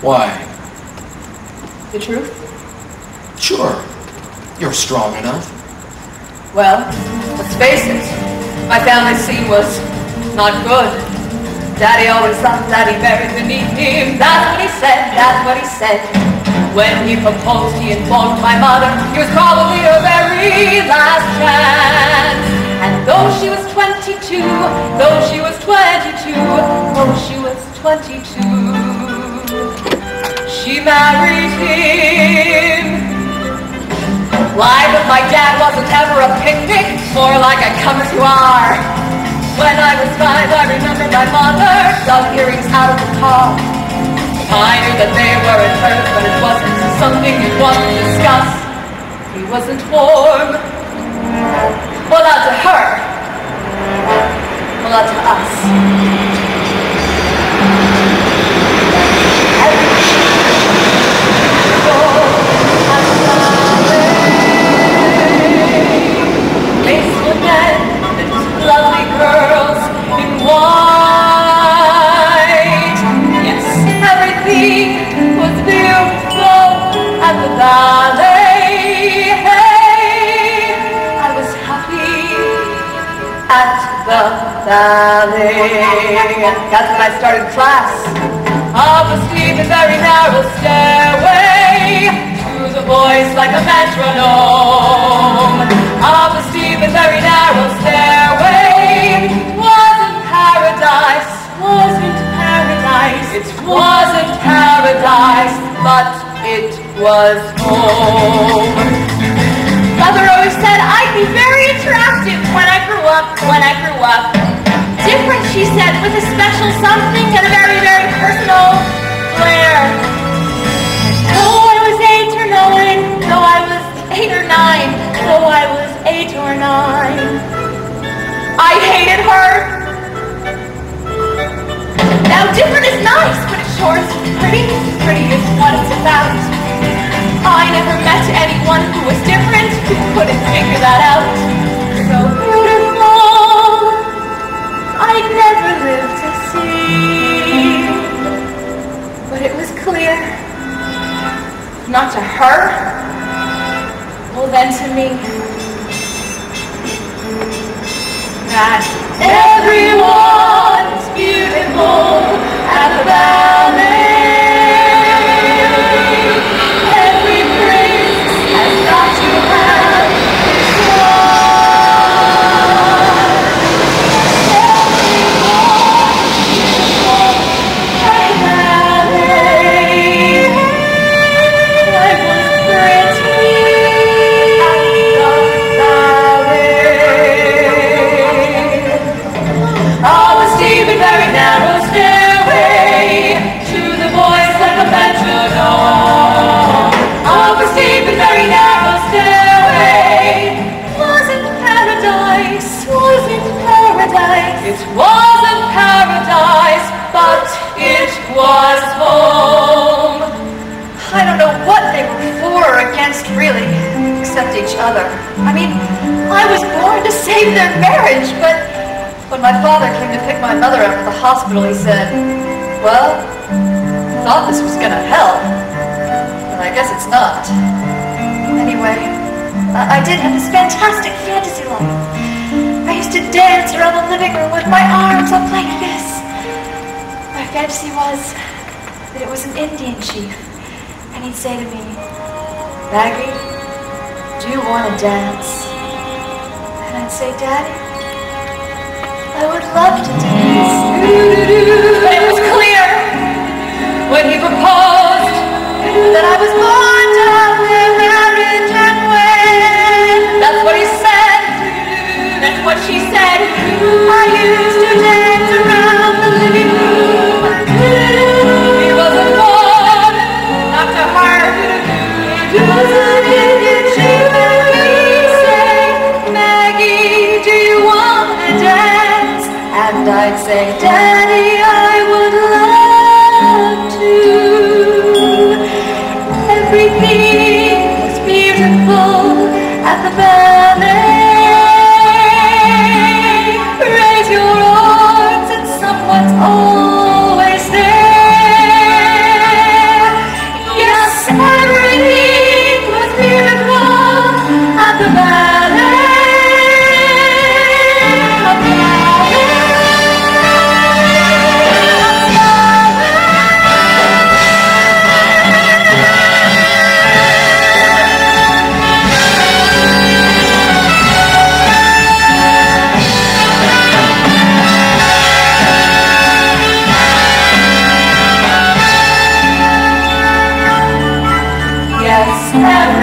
Why? The truth? Sure. You're strong enough. Well, let's face it. My family scene was not good. Daddy always thought that he buried beneath him. That's what he said, that's what he said. When he proposed, he informed my mother he was probably her very last chance. And though she was 22, though she was 22, though she was 22, she married him. Life with my dad wasn't ever a picnic, more like a come as you are. When I was 5, I remember my mother dug earrings out of the car. I knew that they weren't hers, but it wasn't something you'd want to discuss. He wasn't warm. Well, not to her. Well, not to us. Graceful men and lovely girls in white. Yes, everything was beautiful at the ballet. Hey, I was happy at the ballet. That's when I started class. Up a steep and very narrow stairway to the voice like a metronome. Up a steep and very narrow stairway. Wasn't paradise, wasn't paradise. It wasn't paradise, but it was home. Mother always said I'd be very attractive when I grew up, Different, she said, with a special something and a very, very personal flair. Though I was 8 or 9, though I was 8 or 9, though I was 8 or 9, I hated her. Now different is nice, but it's short. Pretty is what it's about. I never met anyone who was different, who couldn't figure that out. So beautiful, I'd never live to see. But it was clear, not to her, well then to me, that everyone's beautiful at the ballet. Every prince has got to have his It wasn't paradise, but it was home. I don't know what they were for or against, really, except each other. I mean, I was born to save their marriage, but when my father came to pick my mother up at the hospital, he said, well, I thought this was gonna help, but I guess it's not. Anyway, I did have this fantastic fantasy life. I used to dance around the living room with my arms up like this. My fantasy was that it was an Indian chief, and he'd say to me, Maggie, do you want to dance? And I'd say, Daddy, I would love to dance. But it was clear when he proposed that I was born to have their marriage and wed. That's what he said. That's what she said. I used to dance around the living room. He wasn't born, not to her. It was an Indian chief, and he'd say, Maggie, do you want to dance? And I'd say, Daddy, I Step